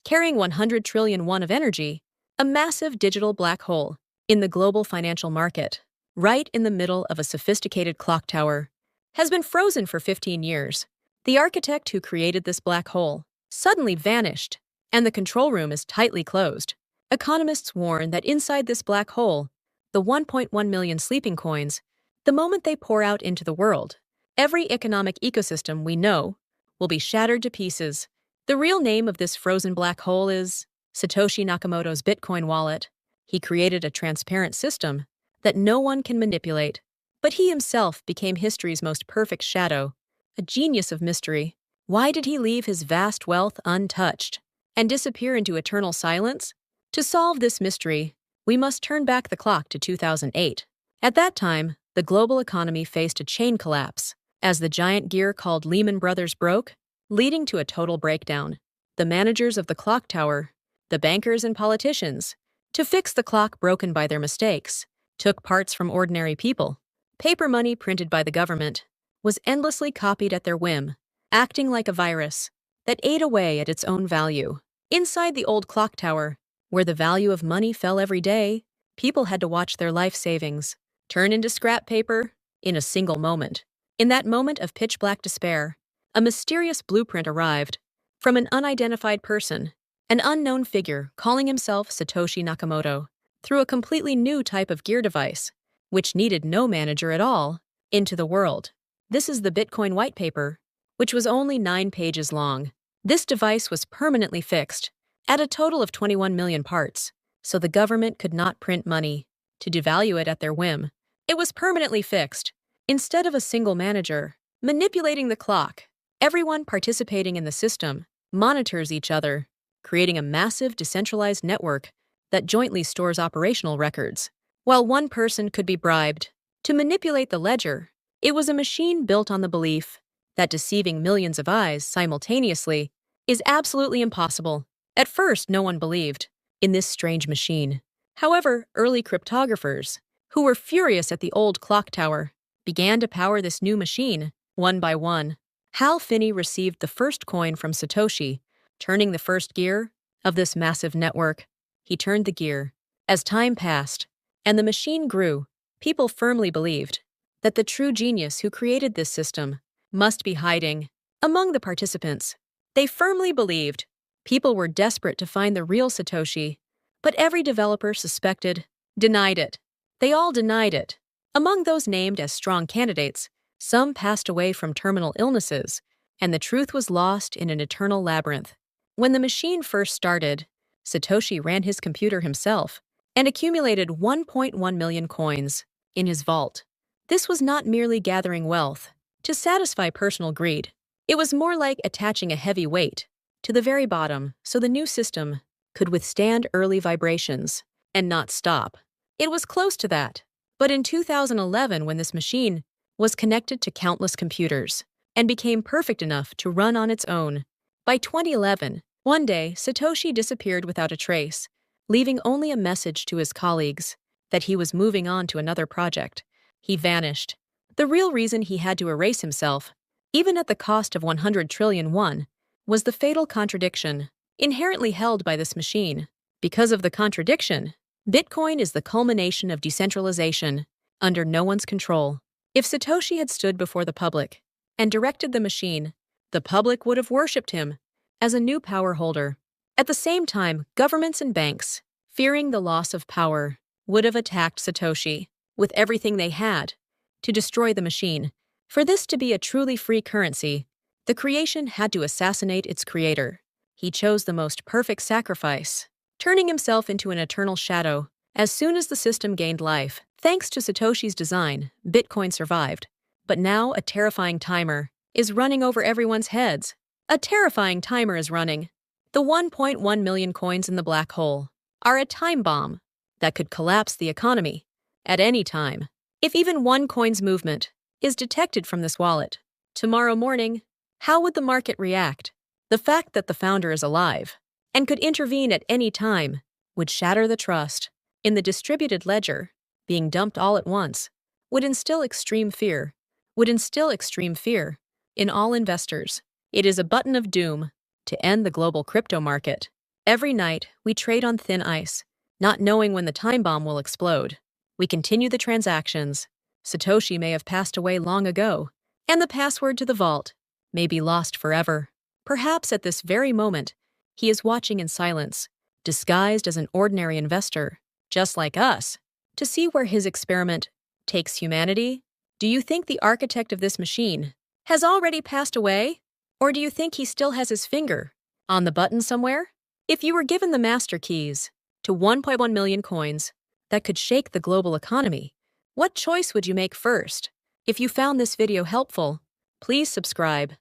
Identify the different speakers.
Speaker 1: carrying 100 trillion won of energy, a massive digital black hole in the global financial market, right in the middle of a sophisticated clock tower, has been frozen for 15 years. The architect who created this black hole suddenly vanished, and the control room is tightly closed. Economists warn that inside this black hole, the 1.1 million sleeping coins, the moment they pour out into the world, every economic ecosystem we know will be shattered to pieces. The real name of this frozen black hole is Satoshi Nakamoto's Bitcoin wallet. He created a transparent system that no one can manipulate, but he himself became history's most perfect shadow, a genius of mystery. Why did he leave his vast wealth untouched and disappear into eternal silence? To solve this mystery, we must turn back the clock to 2008. At that time, the global economy faced a chain collapse as the giant gear called Lehman Brothers broke, leading to a total breakdown. The managers of the clock tower, the bankers and politicians, to fix the clock broken by their mistakes, took parts from ordinary people. Paper money printed by the government was endlessly copied at their whim, acting like a virus that ate away at its own value. Inside the old clock tower, where the value of money fell every day, people had to watch their life savings turn into scrap paper in a single moment. In that moment of pitch-black despair, a mysterious blueprint arrived from an unidentified person, an unknown figure calling himself Satoshi Nakamoto, through a completely new type of gear device, which needed no manager at all, into the world. This is the Bitcoin white paper, which was only 9 pages long. This device was permanently fixed at a total of 21 million parts, so the government could not print money to devalue it at their whim. It was permanently fixed. Instead of a single manager manipulating the clock, everyone participating in the system monitors each other, creating a massive decentralized network that jointly stores operational records. While one person could be bribed to manipulate the ledger, it was a machine built on the belief that deceiving millions of eyes simultaneously is absolutely impossible. At first, no one believed in this strange machine. However, early cryptographers, who were furious at the old clock tower, began to power this new machine, one by one. Hal Finney received the first coin from Satoshi, turning the first gear of this massive network. He turned the gear. As time passed, and the machine grew, people firmly believed that the true genius who created this system must be hiding among the participants. They firmly believed people were desperate to find the real Satoshi, but every developer suspected, denied it. They all denied it. Among those named as strong candidates, some passed away from terminal illnesses, and the truth was lost in an eternal labyrinth. When the machine first started, Satoshi ran his computer himself and accumulated 1.1 million coins in his vault. This was not merely gathering wealth to satisfy personal greed. It was more like attaching a heavy weight to the very bottom so the new system could withstand early vibrations and not stop. It was close to that. But in 2011, when this machine was connected to countless computers and became perfect enough to run on its own, by 2011, one day, Satoshi disappeared without a trace, leaving only a message to his colleagues that he was moving on to another project. He vanished. The real reason he had to erase himself, even at the cost of 100 trillion won, was the fatal contradiction inherently held by this machine. Because of the contradiction, Bitcoin is the culmination of decentralization under no one's control. If Satoshi had stood before the public and directed the machine, the public would have worshipped him as a new power holder. At the same time, governments and banks, fearing the loss of power, would have attacked Satoshi with everything they had to destroy the machine. For this to be a truly free currency, the creation had to assassinate its creator. He chose the most perfect sacrifice, turning himself into an eternal shadow. As soon as the system gained life, thanks to Satoshi's design, Bitcoin survived. But now a terrifying timer is running over everyone's heads. A terrifying timer is running. The 1.1 million coins in the black hole are a time bomb that could collapse the economy at any time. If even one coin's movement is detected from this wallet tomorrow morning, how would the market react? The fact that the founder is alive and could intervene at any time would shatter the trust in the distributed ledger. Being dumped all at once would instill extreme fear in all investors. It is a button of doom to end the global crypto market. Every night, we trade on thin ice, not knowing when the time bomb will explode. We continue the transactions. Satoshi may have passed away long ago, and the password to the vault may be lost forever. Perhaps at this very moment, he is watching in silence, disguised as an ordinary investor, just like us, to see where his experiment takes humanity. Do you think the architect of this machine has already passed away? Or do you think he still has his finger on the button somewhere? If you were given the master keys to 1.1 million coins that could shake the global economy, what choice would you make first? If you found this video helpful, please subscribe